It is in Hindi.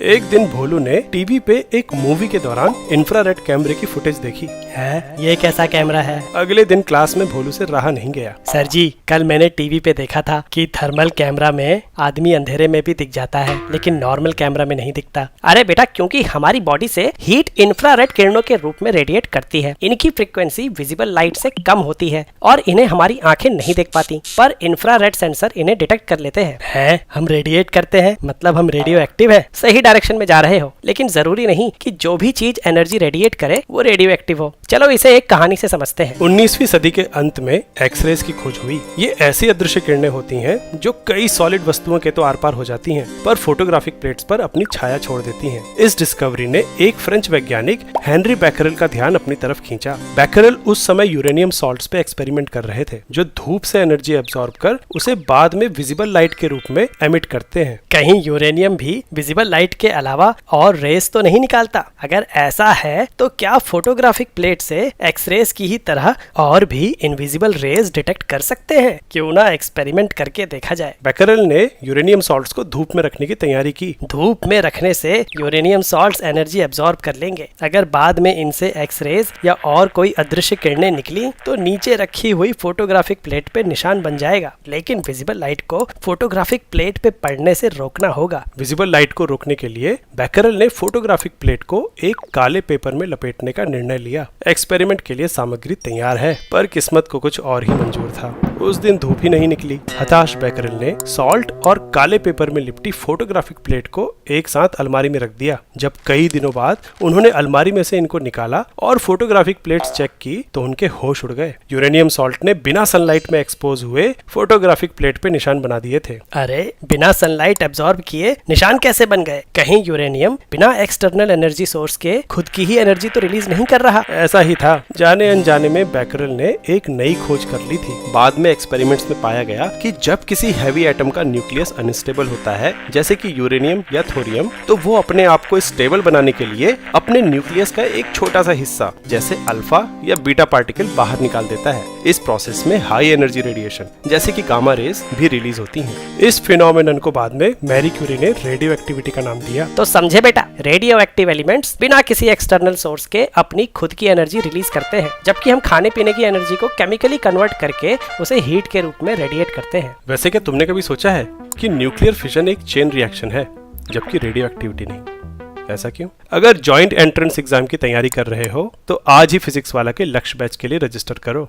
एक दिन भोलू ने टीवी पे एक मूवी के दौरान इंफ्रारेड कैमरे की फुटेज देखी है, ये कैसा कैमरा है? अगले दिन क्लास में भोलू से रहा नहीं गया। सर जी, कल मैंने टीवी पे देखा था कि थर्मल कैमरा में आदमी अंधेरे में भी दिख जाता है, लेकिन नॉर्मल कैमरा में नहीं दिखता। अरे बेटा, क्योंकि हमारी बॉडी से हीट इंफ्रारेड किरणों के रूप में रेडिएट करती है। इनकी फ्रीक्वेंसी विजिबल लाइट से कम होती है और इन्हें हमारी आंखें नहीं देख पाती, पर इंफ्रारेड सेंसर इन्हें डिटेक्ट कर लेते हैं। हम रेडिएट करते हैं, मतलब हम रेडियो एक्टिव है। सही डायरेक्शन में जा रहे हो, लेकिन जरूरी नहीं कि जो भी चीज एनर्जी रेडिएट करे वो रेडियो एक्टिव हो। चलो इसे एक कहानी से समझते हैं। 19वीं सदी के अंत में एक्सरेज की खोज हुई। ये ऐसी अदृश्य किरणें होती हैं जो कई सॉलिड वस्तुओं के तो आर पार हो जाती हैं, पर फोटोग्राफिक प्लेट्स पर अपनी छाया छोड़ देती हैं। इस डिस्कवरी ने एक फ्रेंच वैज्ञानिक हेनरी बैकरेल का ध्यान अपनी तरफ खींचा। बैकरेल उस समय यूरेनियम सॉल्ट्स पे एक्सपेरिमेंट कर रहे थे, जो धूप से एनर्जी एब्सॉर्ब कर उसे बाद में विजिबल लाइट के रूप में एमिट करते हैं। कहीं यूरेनियम भी विजिबल लाइट के अलावा और रेस तो नहीं निकालता? अगर ऐसा है तो क्या फोटोग्राफिक प्लेट से एक्सरेज की ही तरह और भी इनविजिबल रेज डिटेक्ट कर सकते हैं? क्यों ना एक्सपेरिमेंट करके देखा जाए। बैकरेल ने यूरेनियम सॉल्ट्स को धूप में रखने की तैयारी की। धूप में रखने से यूरेनियम सॉल्ट्स एनर्जी एब्सॉर्ब कर लेंगे। अगर बाद में इनसे एक्सरेज या और कोई अदृश्य किरणें निकली तो नीचे रखी हुई फोटोग्राफिक प्लेट पे निशान बन जाएगा, लेकिन विजिबल लाइट को फोटोग्राफिक प्लेट पे पड़ने से रोकना होगा। विजिबल लाइट को रोकने के लिए बैकरेल ने फोटोग्राफिक प्लेट को एक काले पेपर में लपेटने का निर्णय लिया। एक्सपेरिमेंट के लिए सामग्री तैयार है, पर किस्मत को कुछ और ही मंजूर था। उस दिन धूप ही नहीं निकली। हताश बैकरेल ने सॉल्ट और काले पेपर में लिपटी फोटोग्राफिक प्लेट को एक साथ अलमारी में रख दिया। जब कई दिनों बाद उन्होंने अलमारी में से इनको निकाला और फोटोग्राफिक प्लेट्स चेक की तो उनके होश उड़ गए। यूरेनियम सॉल्ट ने बिना सनलाइट में एक्सपोज हुए फोटोग्राफिक प्लेट पे निशान बना दिए थे। अरे, बिना सनलाइट एब्सॉर्ब किए निशान कैसे बन गए? कहीं यूरेनियम बिना एक्सटर्नल एनर्जी सोर्स के खुद की ही एनर्जी तो रिलीज नहीं कर रहा? ऐसा ही था। जाने अनजाने में बैकरेल ने एक नई खोज कर ली थी। बाद में एक्सपेरिमेंट्स में पाया गया कि जब किसी हैवी एटम का न्यूक्लियस अनस्टेबल होता है, जैसे कि यूरेनियम या थोरियम, तो वो अपने आप को स्टेबल बनाने के लिए अपने न्यूक्लियस का एक छोटा सा हिस्सा, जैसे अल्फा या बीटा पार्टिकल, बाहर निकाल देता है। इस प्रोसेस में हाई एनर्जी रेडिएशन, जैसे कि गामा रेज, भी रिलीज होती हैं। इस फिनोमेनन को बाद में मैरी क्यूरी ने रेडियो एक्टिविटी का नाम दिया। तो समझे बेटा, रेडियो एक्टिव एलिमेंट्स बिना किसी एक्सटर्नल सोर्स के अपनी खुद की एनर्जी रिलीज करते हैं, जबकि हम खाने पीने की एनर्जी को केमिकली कन्वर्ट करके उसे हीट के रूप में रेडिएट करते हैं। वैसे क्या तुमने कभी सोचा है कि न्यूक्लियर फिशन एक चेन रिएक्शन है, जबकि रेडियो एक्टिविटी नहीं? ऐसा क्यों? अगर जॉइंट एंट्रेंस एग्जाम की तैयारी कर रहे हो तो आज ही फिजिक्स वाला के लक्ष्य बैच के लिए रजिस्टर करो।